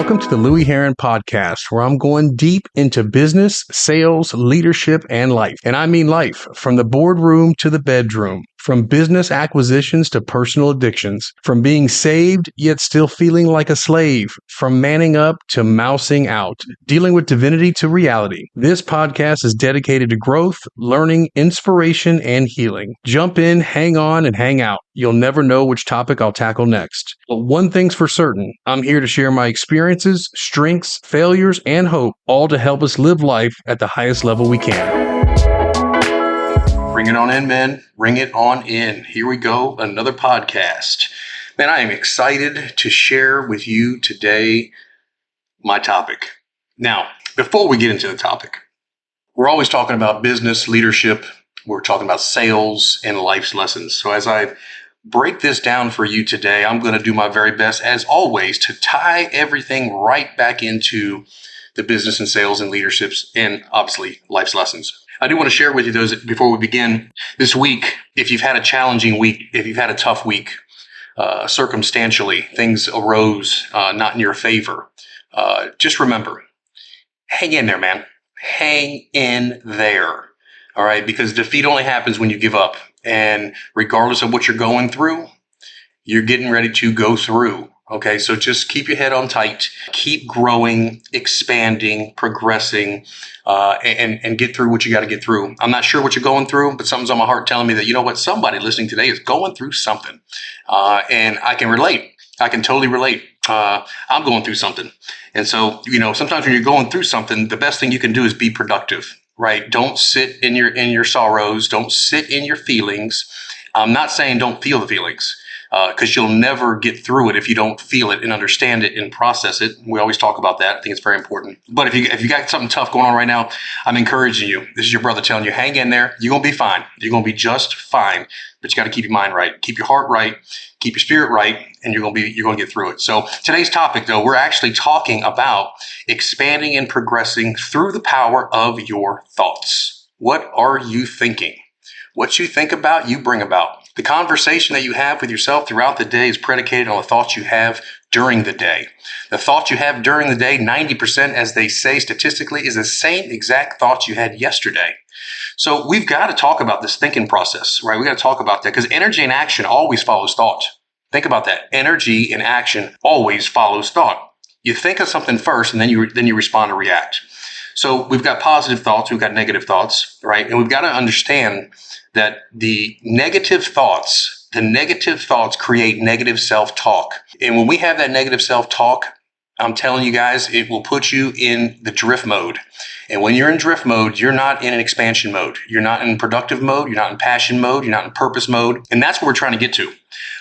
Welcome to the Louie Herron podcast, where I'm going deep into business, sales, leadership, and life. And I mean life, from the boardroom to the bedroom, from business acquisitions to personal addictions, from being saved yet still feeling like a slave, from manning up to mousing out, dealing with divinity to reality. This podcast is dedicated to growth, learning, inspiration, and healing. Jump in, hang on, and hang out. You'll never know which topic I'll tackle next. But one thing's for certain, I'm here to share my experiences, strengths, failures, and hope, all to help us live life at the highest level we can. Bring it on in, men. Bring it on in. Here we go, another podcast. Man, I am excited to share with you today my topic. Now, before we get into the topic, we're always talking about business, leadership. We're talking about sales and life's lessons. So as I break this down for you today, I'm going to do my very best, as always, to tie everything right back into the business and sales and leaderships and obviously life's lessons. I do want to share with you those before we begin this week. If you've had a challenging week, if you've had a tough week, circumstantially, things arose not in your favor, just remember, hang in there, man. Hang in there. All right, because defeat only happens when you give up. And regardless of what you're going through, you're getting ready to go through. Okay, so just keep your head on tight, keep growing, expanding, progressing, and get through what you got to get through. I'm not sure what you're going through, but something's on my heart telling me that, you know what, somebody listening today is going through something. And I can relate. I can totally relate. I'm going through something. And so, sometimes when you're going through something, the best thing you can do is be productive. Right? Don't sit in your sorrows. Don't sit in your feelings. I'm not saying don't feel the feelings, because you'll never get through it if you don't feel it and understand it and process it. We always talk about that. I think it's very important. But if you got something tough going on right now, I'm encouraging you. This is your brother telling you, hang in there. You're gonna be fine. You're gonna be just fine. But you got to keep your mind right, keep your heart right, keep your spirit right, and you're gonna get through it. So today's topic, though, we're actually talking about expanding and progressing through the power of your thoughts. What are you thinking? What you think about, you bring about. The conversation that you have with yourself throughout the day is predicated on the thoughts you have during the day. The thoughts you have during the day, 90%, as they say statistically, is the same exact thoughts you had yesterday. So we've got to talk about this thinking process, right? We got to talk about that because energy and action always follows thought. Think about that. Energy and action always follows thought. You think of something first, and then you respond or react. So we've got positive thoughts, we've got negative thoughts, right? And we've got to understand that the negative thoughts create negative self-talk. And when we have that negative self-talk, I'm telling you guys, it will put you in the drift mode. And when you're in drift mode, you're not in an expansion mode. You're not in productive mode. You're not in passion mode. You're not in purpose mode. And that's what we're trying to get to.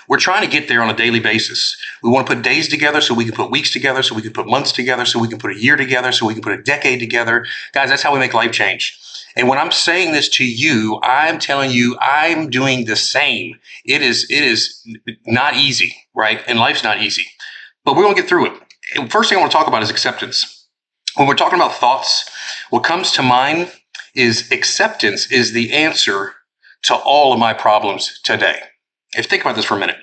We're trying to get there on a daily basis. We want to put days together so we can put weeks together, so we can put months together, so we can put a year together, so we can put a decade together. Guys, that's how we make life change. And when I'm saying this to you, I'm telling you I'm doing the same. It is not easy, right? And life's not easy. But we're going to get through it. And first thing I want to talk about is acceptance. When we're talking about thoughts, what comes to mind is acceptance is the answer to all of my problems today. If you think about this for a minute,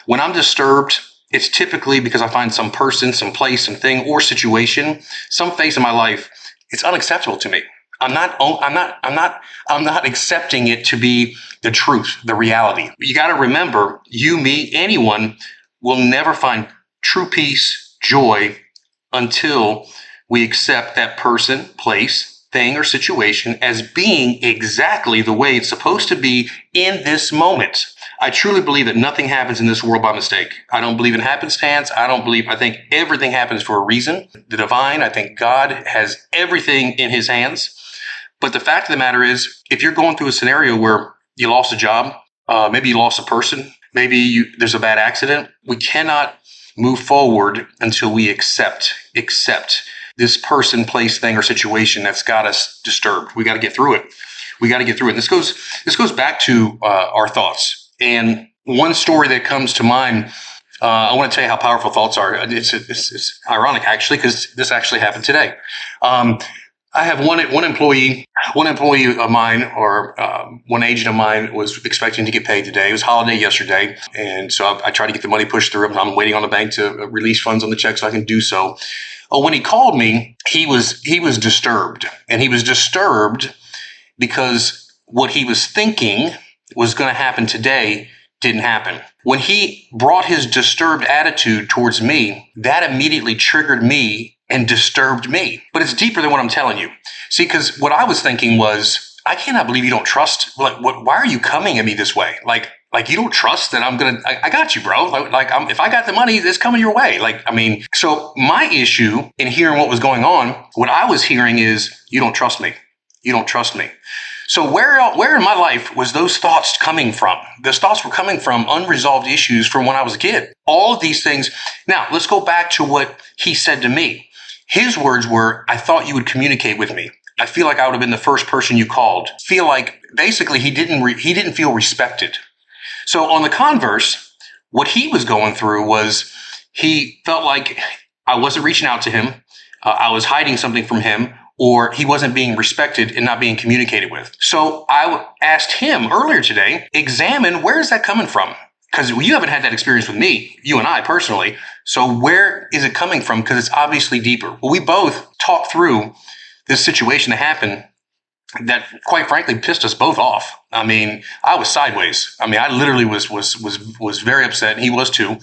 when I'm disturbed, it's typically because I find some person, some place, some thing, or situation, some phase of my life, it's unacceptable to me. I'm not accepting it to be the truth, the reality. You got to remember, you, me, anyone will never find true peace, joy, until we accept that person, place, thing, or situation as being exactly the way it's supposed to be in this moment. I truly believe that nothing happens in this world by mistake. I don't believe in happenstance. I think everything happens for a reason. The divine, I think God has everything in his hands. But the fact of the matter is, if you're going through a scenario where you lost a job, maybe you lost a person, maybe there's a bad accident, we cannot move forward until we accept this person, place, thing, or situation that's got us disturbed. We got to get through it. And this goes back to our thoughts. And one story that comes to mind, I want to tell you how powerful thoughts are. It's ironic, actually, because this actually happened today. I have one employee of mine, or one agent of mine, was expecting to get paid today. It was holiday yesterday, and so I tried to get the money pushed through. I'm waiting on the bank to release funds on the check so I can do so. Oh, when he called me, he was disturbed, and he was disturbed because what he was thinking was going to happen today didn't happen. When he brought his disturbed attitude towards me, that immediately triggered me and disturbed me. But it's deeper than what I'm telling you. See, because what I was thinking was, I cannot believe you don't trust. Like, why are you coming at me this way? Like you don't trust that I'm gonna. I got you, bro. If I got the money, it's coming your way. So my issue in hearing what was going on, what I was hearing is, you don't trust me. You don't trust me. So where in my life was those thoughts coming from? Those thoughts were coming from unresolved issues from when I was a kid. All of these things. Now, let's go back to what he said to me. His words were, I thought you would communicate with me. I feel like I would have been the first person you called. Feel like basically he didn't feel respected. So on the converse, what he was going through was he felt like I wasn't reaching out to him. I was hiding something from him, or he wasn't being respected and not being communicated with. So I asked him earlier today, examine, where is that coming from? Because you haven't had that experience with me, you and I personally. So where is it coming from? Because it's obviously deeper. Well, we both talked through this situation that happened that, quite frankly, pissed us both off. I mean, I was sideways. I mean, I literally was very upset, and he was too.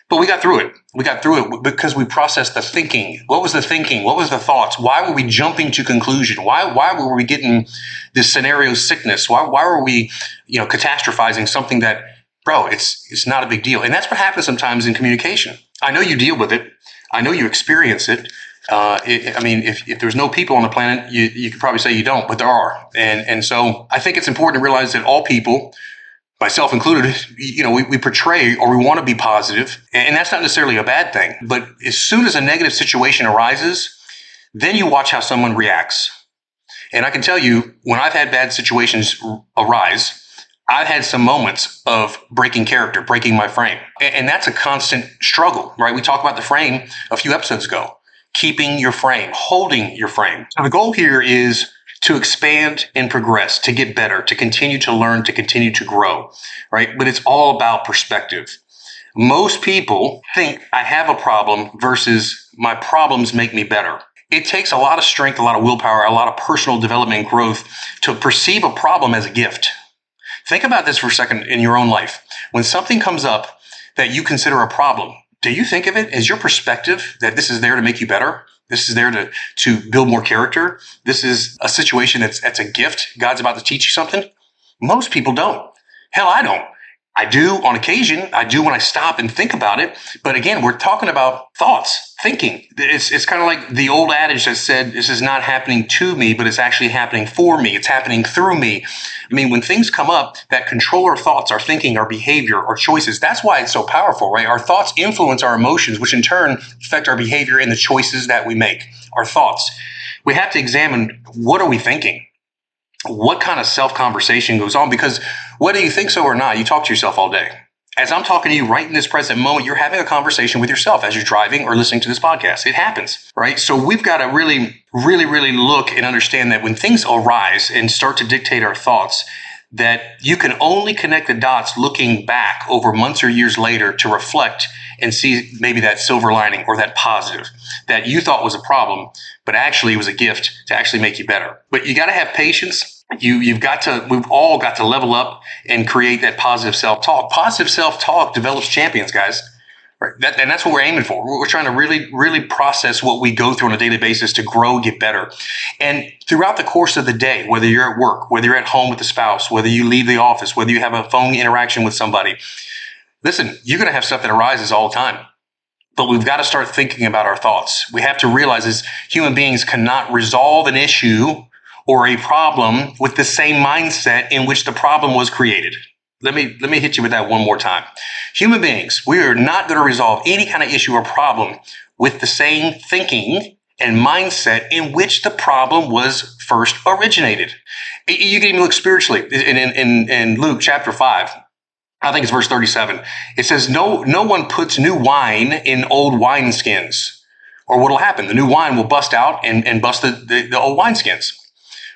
But we got through it. We got through it because we processed the thinking. What was the thinking? What was the thoughts? Why were we jumping to conclusion? Why were we getting this scenario sickness? Why were we, catastrophizing something that, bro, it's not a big deal. And that's what happens sometimes in communication. I know you deal with it. I know you experience it. If there's no people on the planet, you could probably say you don't, but there are. And so I think it's important to realize that all people, myself included, we portray, or we want to be positive, and that's not necessarily a bad thing. But as soon as a negative situation arises, then you watch how someone reacts. And I can tell you, when I've had bad situations arise, I've had some moments of breaking character, breaking my frame. And that's a constant struggle, right? We talked about the frame a few episodes ago. Keeping your frame, holding your frame. So the goal here is to expand and progress, to get better, to continue to learn, to continue to grow, right? But it's all about perspective. Most people think I have a problem versus my problems make me better. It takes a lot of strength, a lot of willpower, a lot of personal development and growth to perceive a problem as a gift. Think about this for a second in your own life. When something comes up that you consider a problem, do you think of it as your perspective, that this is there to make you better? This is there to build more character? This is a situation that's a gift. God's about to teach you something? Most people don't. Hell, I don't. I do on occasion. I do when I stop and think about it. But again, we're talking about thoughts, thinking. It's kind of like the old adage that said, this is not happening to me, but it's actually happening for me. It's happening through me. I mean, when things come up that control our thoughts, our thinking, our behavior, our choices, that's why it's so powerful, right? Our thoughts influence our emotions, which in turn affect our behavior and the choices that we make. Our thoughts. We have to examine, what are we thinking? What kind of self-conversation goes on? Because whether you think so or not, you talk to yourself all day. As I'm talking to you right in this present moment, you're having a conversation with yourself as you're driving or listening to this podcast. It happens, right? So we've got to really, really, really look and understand that when things arise and start to dictate our thoughts, that you can only connect the dots looking back over months or years later to reflect and see maybe that silver lining or that positive that you thought was a problem, but actually it was a gift to actually make you better. But you got to have patience. We've all got to level up and create that positive self-talk. Positive self-talk develops champions, guys. Right? And that's what we're aiming for. We're trying to really, really process what we go through on a daily basis to grow, get better. And throughout the course of the day, whether you're at work, whether you're at home with a spouse, whether you leave the office, whether you have a phone interaction with somebody, listen, you're going to have stuff that arises all the time. But we've got to start thinking about our thoughts. We have to realize as human beings cannot resolve an issue or a problem with the same mindset in which the problem was created. Let me hit you with that one more time. Human beings, we are not going to resolve any kind of issue or problem with the same thinking and mindset in which the problem was first originated. You can even look spiritually in Luke chapter 5. I think it's verse 37. It says, no one puts new wine in old wineskins. Or what'll happen? The new wine will bust out and bust the old wineskins,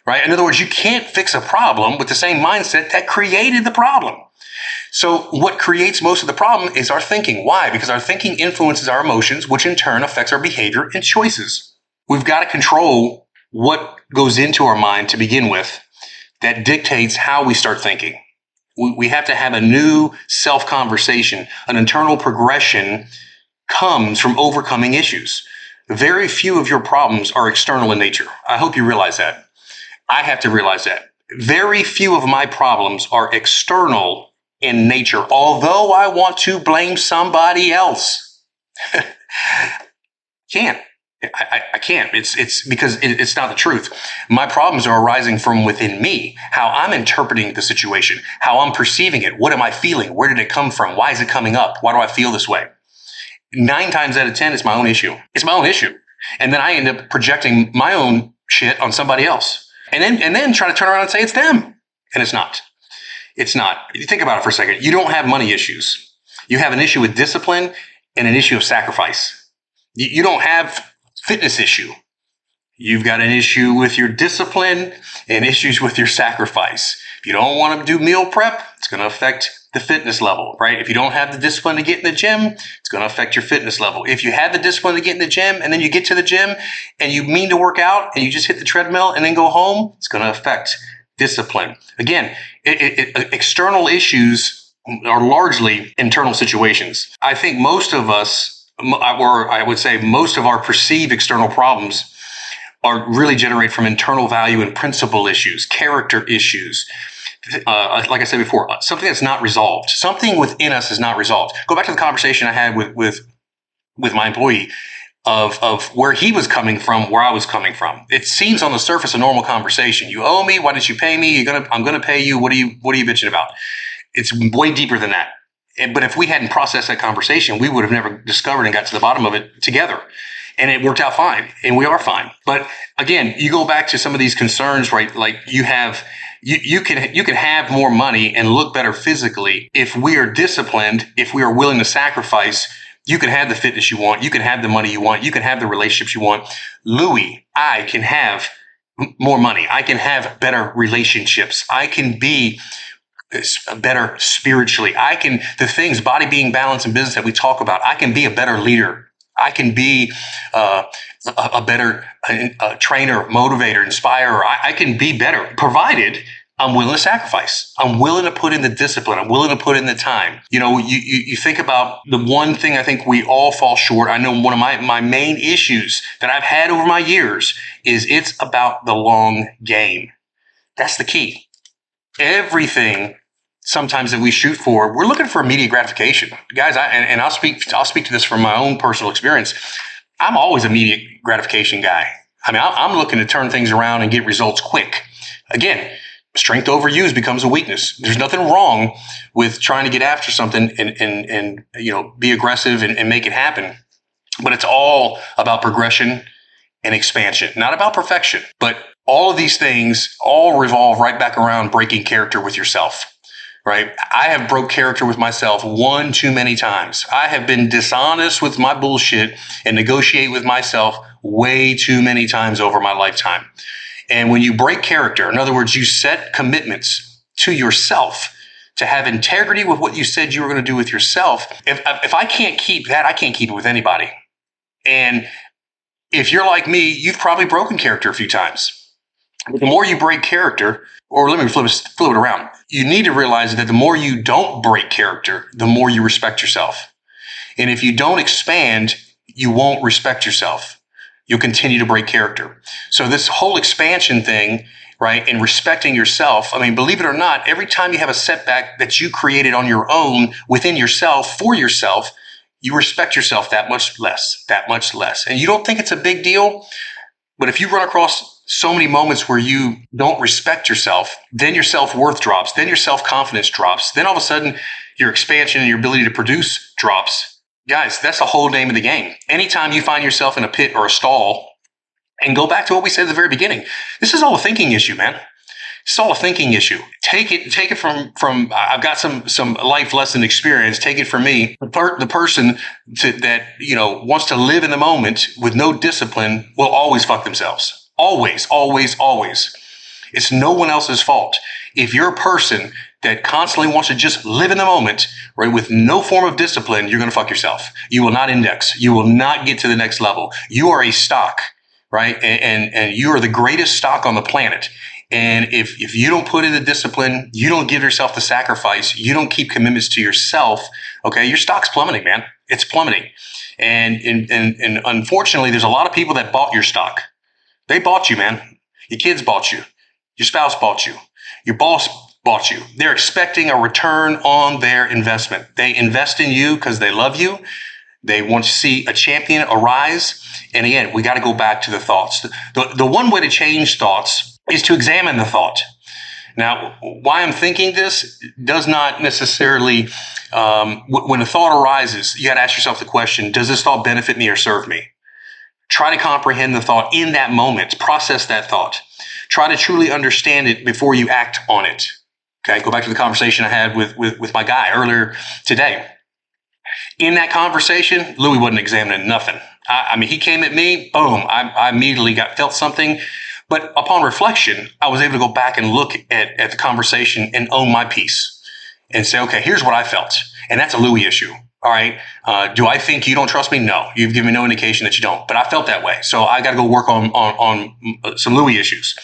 right? In other words, you can't fix a problem with the same mindset that created the problem. So what creates most of the problem is our thinking. Why? Because our thinking influences our emotions, which in turn affects our behavior and choices. We've got to control what goes into our mind to begin with that dictates how we start thinking. We have to have a new self-conversation. An internal progression comes from overcoming issues. Very few of your problems are external in nature. I hope you realize that. I have to realize that. Very few of my problems are external in nature, although I want to blame somebody else. Can't. I can't. It's because it's not the truth. My problems are arising from within me, how I'm interpreting the situation, how I'm perceiving it. What am I feeling? Where did it come from? Why is it coming up? Why do I feel this way? 9 times out of 10, it's my own issue. It's my own issue. And then I end up projecting my own shit on somebody else. And then try to turn around and say it's them. And it's not. It's not. You think about it for a second. You don't have money issues. You have an issue with discipline and an issue of sacrifice. You don't have fitness issue. You've got an issue with your discipline and issues with your sacrifice. If you don't want to do meal prep, it's going to affect the fitness level, right? If you don't have the discipline to get in the gym, it's going to affect your fitness level. If you have the discipline to get in the gym and then you get to the gym and you mean to work out and you just hit the treadmill and then go home, it's going to affect discipline. Again, external issues are largely internal situations. I think most of us, or I would say most of our perceived external problems are really generate from internal value and principle issues, character issues. Like I said before, something that's not resolved. Something within us is not resolved. Go back to the conversation I had with my employee of where he was coming from, where I was coming from. It seems on the surface a normal conversation. You owe me. Why didn't you pay me? I'm gonna pay you. What are you bitching about? It's way deeper than that. But if we hadn't processed that conversation, we would have never discovered and got to the bottom of it together. And it worked out fine. And we are fine. But again, you go back to some of these concerns, right? Like you can have more money and look better physically if we are disciplined, if we are willing to sacrifice. You can have the fitness you want. You can have the money you want. You can have the relationships you want. Louie, I can have more money. I can have better relationships. I can be better spiritually. The things, body, being, balance, and business that we talk about, I can be a better leader. I can be a better trainer, motivator, inspirer. I can be better, provided I'm willing to sacrifice. I'm willing to put in the discipline. I'm willing to put in the time. You know, you think about the one thing I think we all fall short. I know one of my main issues that I've had over my years is it's about the long game. That's the key. Everything sometimes that we shoot for, we're looking for immediate gratification. Guys, I'll speak to this from my own personal experience. I'm always an immediate gratification guy. I mean, I'm looking to turn things around and get results quick. Again, strength overused becomes a weakness. There's nothing wrong with trying to get after something and you know, be aggressive and make it happen. But it's all about progression and expansion, not about perfection. But all of these things all revolve right back around breaking character with yourself. Right? I have broke character with myself one too many times. I have been dishonest with my bullshit and negotiate with myself way too many times over my lifetime. And when you break character, in other words, you set commitments to yourself to have integrity with what you said you were going to do with yourself. If I can't keep that, I can't keep it with anybody. And if you're like me, you've probably broken character a few times. But the more you break character, or let me flip it around, you need to realize that the more you don't break character, the more you respect yourself. And if you don't expand, you won't respect yourself. You'll continue to break character. So this whole expansion thing, right, and respecting yourself, I mean, believe it or not, every time you have a setback that you created on your own, within yourself, for yourself, you respect yourself that much less. And you don't think it's a big deal, but if you run across so many moments where you don't respect yourself, then your self-worth drops, then your self-confidence drops, then all of a sudden your expansion and your ability to produce drops. Guys, that's the whole name of the game. Anytime you find yourself in a pit or a stall, and go back to what we said at the very beginning, this is all a thinking issue, man. It's all a thinking issue. Take it from. I've got some life lesson experience. Take it from me. The person that wants to live in the moment with no discipline will always fuck themselves. Always, always, always. It's no one else's fault. If you're a person that constantly wants to just live in the moment, right, with no form of discipline, you're going to fuck yourself. You will not index. You will not get to the next level. You are a stock, right? And you are the greatest stock on the planet. And if you don't put in the discipline, you don't give yourself the sacrifice, you don't keep commitments to yourself, okay, your stock's plummeting, man. It's plummeting. And unfortunately, there's a lot of people that bought your stock. They bought you, man. Your kids bought you. Your spouse bought you. Your boss bought you. They're expecting a return on their investment. They invest in you because they love you. They want to see a champion arise. And again, we got to go back to the thoughts. The one way to change thoughts is to examine the thought. Now, why I'm thinking this does not necessarily, when a thought arises, you got to ask yourself the question, does this thought benefit me or serve me? Try to comprehend the thought in that moment. Process that thought. Try to truly understand it before you act on it. Okay, go back to the conversation I had with my guy earlier today. In that conversation, Louie wasn't examining nothing. I mean, he came at me, boom, I immediately felt something. But upon reflection, I was able to go back and look at the conversation and own my piece and say, okay, here's what I felt. And that's a Louie issue. All right. Do I think you don't trust me? No, you've given me no indication that you don't, but I felt that way. So I got to go work on some Louie issues.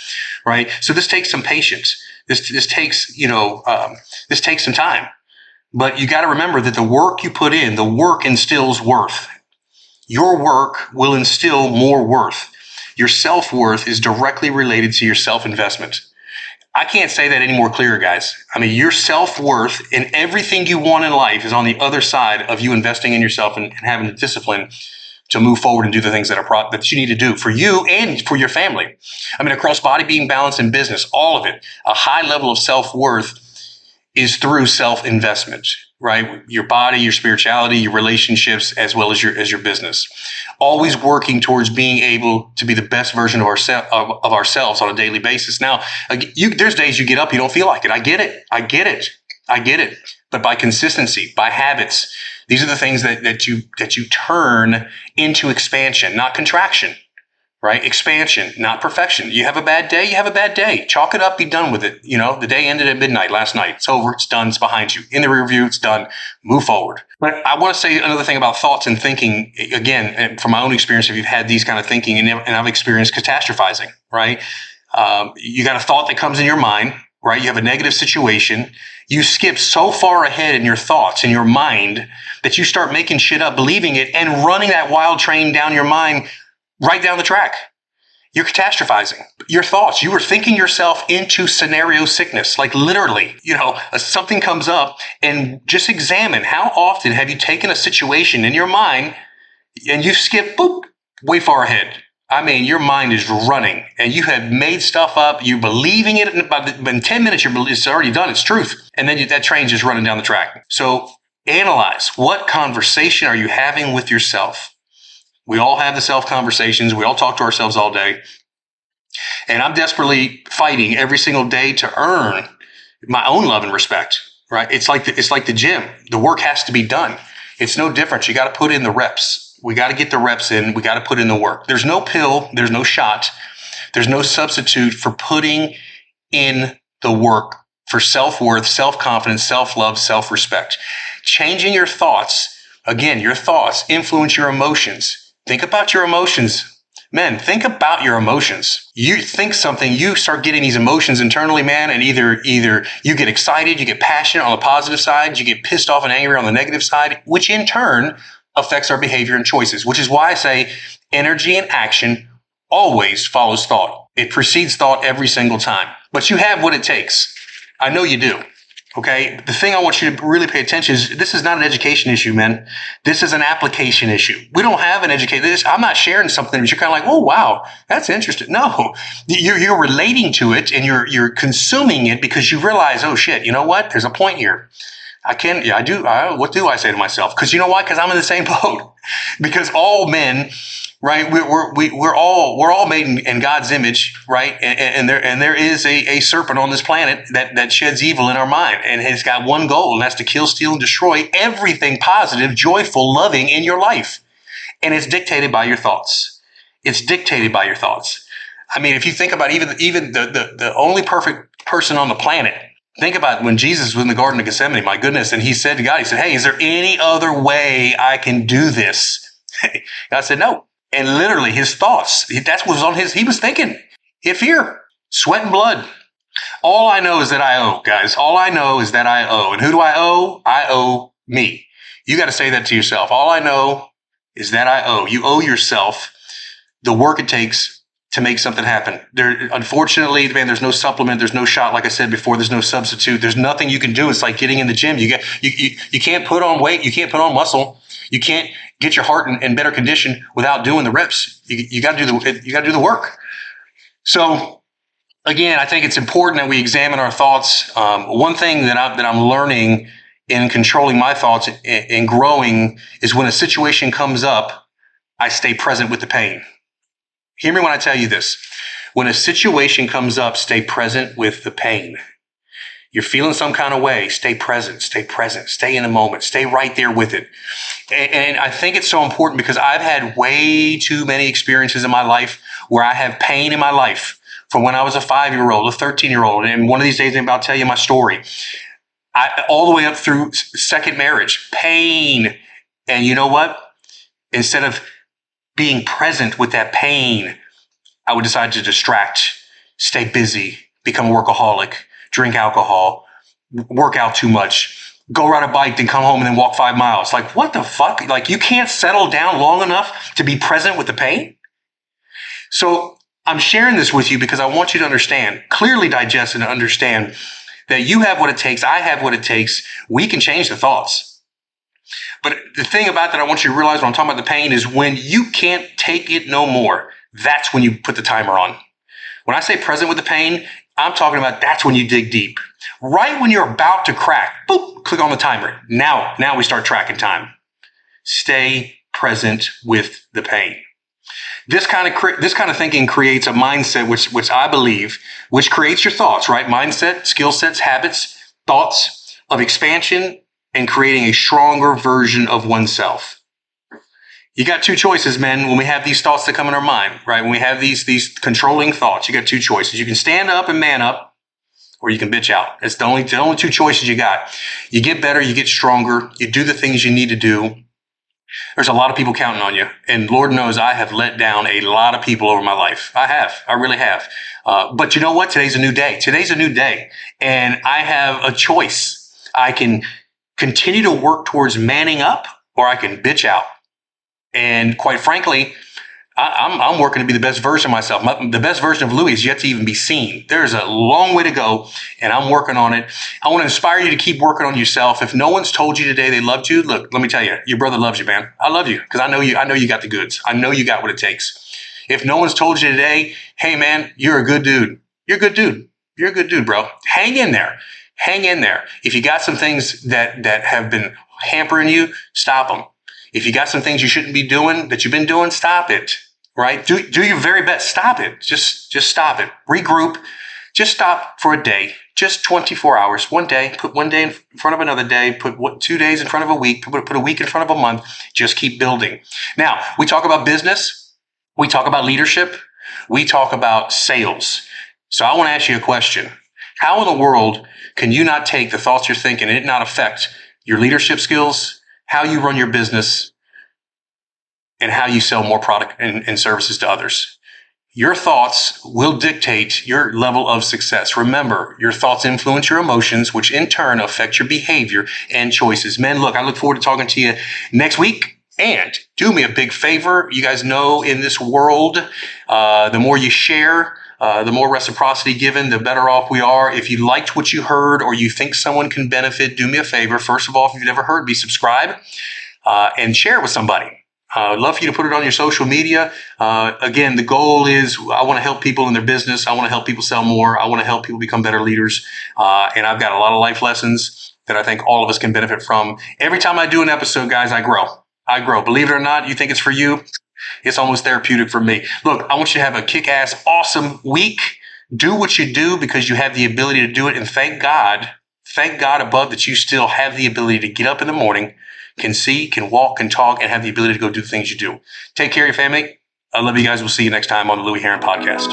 Right. So this takes some patience. This takes, this takes some time, but you got to remember that the work you put in, the work instills worth. Your work will instill more worth. Your self-worth is directly related to your self-investment. I can't say that any more clear, guys. I mean, your self-worth and everything you want in life is on the other side of you investing in yourself and having the discipline to move forward and do the things that you need to do for you and for your family. I mean, across body, being, balance, and business, all of it, a high level of self-worth is through self-investment, right? Your body, your spirituality, your relationships, as well as your business. Always working towards being able to be the best version of ourselves on a daily basis. Now, there's days you get up, you don't feel like it. I get it. But by consistency, by habits, these are the things that you turn into expansion, not contraction. Right? Expansion, not perfection. You have a bad day, you have a bad day. Chalk it up, be done with it. The day ended at midnight last night. It's over, it's done, it's behind you. In the rear view, it's done. Move forward. But I want to say another thing about thoughts and thinking, again, from my own experience, if you've had these kind of thinking, and I've experienced catastrophizing, right? You got a thought that comes in your mind, right? You have a negative situation. You skip so far ahead in your thoughts, in your mind, that you start making shit up, believing it, and running that wild train down your mind right down the track. You're catastrophizing your thoughts. You are thinking yourself into scenario sickness, like literally, something comes up, and just examine how often have you taken a situation in your mind and you skip way far ahead. I mean, your mind is running and you have made stuff up. You're believing it. In 10 minutes, it's already done. It's truth. And then that train's just running down the track. So analyze, what conversation are you having with yourself? We all have the self-conversations. We all talk to ourselves all day. And I'm desperately fighting every single day to earn my own love and respect, right? It's like the gym. The work has to be done. It's no different. You got to put in the reps. We got to get the reps in. We got to put in the work. There's no pill. There's no shot. There's no substitute for putting in the work for self-worth, self-confidence, self-love, self-respect. Changing your thoughts. Again, your thoughts influence your emotions. Think about your emotions. Men, think about your emotions. You think something, you start getting these emotions internally, man, and either you get excited, you get passionate on the positive side, you get pissed off and angry on the negative side, which in turn affects our behavior and choices, which is why I say energy and action always follows thought. It precedes thought every single time. But you have what it takes. I know you do. Okay, the thing I want you to really pay attention is this is not an education issue, man. This is an application issue. We don't have an education. I'm not sharing something that you're kind of like, oh, wow, that's interesting. No, you're relating to it and you're consuming it because you realize, oh, shit, you know what? There's a point here. I do. What do I say to myself? Because you know what? Because I'm in the same boat. Because all men right? We're all made in God's image, right? And there is a serpent on this planet that sheds evil in our mind, and has got one goal, and that's to kill, steal, and destroy everything positive, joyful, loving in your life. And it's dictated by your thoughts. It's dictated by your thoughts. I mean, if you think about even the only perfect person on the planet, think about when Jesus was in the Garden of Gethsemane, my goodness, and he said to God, he said, hey, is there any other way I can do this? God said, no. And literally his thoughts, that's what was on he was thinking. He had fear, sweat and blood. All I know is that I owe, guys. All I know is that I owe. And who do I owe? I owe me. You got to say that to yourself. All I know is that I owe. You owe yourself the work it takes to make something happen. Unfortunately, man, there's no supplement. There's no shot. Like I said before, there's no substitute. There's nothing you can do. It's like getting in the gym. You can't put on weight. You can't put on muscle. You can't get your heart in better condition without doing the reps. You got to do the work. So again, I think it's important that we examine our thoughts. One thing that I'm learning in controlling my thoughts and growing is when a situation comes up, I stay present with the pain. Hear me when I tell you this. When a situation comes up, stay present with the pain. You're feeling some kind of way, stay present, stay in the moment, stay right there with it. And I think it's so important because I've had way too many experiences in my life where I have pain in my life from when I was a 5-year-old, a 13-year-old. And one of these days, I'll tell you my story. All the way up through second marriage, pain. And you know what? Instead of being present with that pain, I would decide to distract, stay busy, become a workaholic, drink alcohol, work out too much, go ride a bike, then come home and then walk 5 miles. Like, what the fuck? Like, you can't settle down long enough to be present with the pain? So I'm sharing this with you because I want you to understand, clearly digest and understand that you have what it takes. I have what it takes. We can change the thoughts. But the thing about that I want you to realize when I'm talking about the pain is when you can't take it no more, that's when you put the timer on. When I say present with the pain, I'm talking about that's when you dig deep. Right when you're about to crack, boop, click on the timer. Now we start tracking time. Stay present with the pain. This kind of thinking creates a mindset, which I believe, which creates your thoughts, right? Mindset, skill sets, habits, thoughts of expansion, and creating a stronger version of oneself. You got two choices, men, when we have these thoughts that come in our mind, right? When we have these controlling thoughts, you got two choices. You can stand up and man up, or you can bitch out. It's the only two choices you got. You get better, you get stronger, you do the things you need to do. There's a lot of people counting on you. And Lord knows I have let down a lot of people over my life. I really have. But you know what? Today's a new day. And I have a choice. I can continue to work towards manning up, or I can bitch out. And quite frankly, I'm working to be the best version of myself. The best version of Louie is yet to even be seen. There's a long way to go, and I'm working on it. I want to inspire you to keep working on yourself. If no one's told you today they loved you, look, let me tell you, your brother loves you, man. I love you because I know you got the goods. I know you got what it takes. If no one's told you today, hey, man, you're a good dude. You're a good dude. You're a good dude, bro. Hang in there. Hang in there. If you got some things that have been hampering you, stop them. If you got some things you shouldn't be doing that you've been doing, stop it, right? Do your very best. Stop it. Just stop it. Regroup. Just stop for a day. Just 24 hours. One day. Put one day in front of another day. Put 2 days in front of a week. Put a week in front of a month. Just keep building. Now, we talk about business. We talk about leadership. We talk about sales. So I want to ask you a question. How in the world can you not take the thoughts you're thinking and it not affect your leadership skills, how you run your business, and how you sell more product and services to others? Your thoughts will dictate your level of success. Remember, your thoughts influence your emotions, which in turn affect your behavior and choices. Men, look, I look forward to talking to you next week. And do me a big favor. You guys know in this world, the more you share, the more reciprocity given, the better off we are. If you liked what you heard or you think someone can benefit, do me a favor. First of all, if you've never heard me, subscribe and share it with somebody. I'd love for you to put it on your social media. Again, the goal is I want to help people in their business. I want to help people sell more. I want to help people become better leaders. And I've got a lot of life lessons that I think all of us can benefit from. Every time I do an episode, guys, I grow. Believe it or not, you think it's for you. It's almost therapeutic for me. Look, I want you to have a kick-ass, awesome week. Do what you do because you have the ability to do it. And thank God above that you still have the ability to get up in the morning, can see, can walk, can talk, and have the ability to go do the things you do. Take care of your family. I love you guys. We'll see you next time on the Louie Herron Podcast.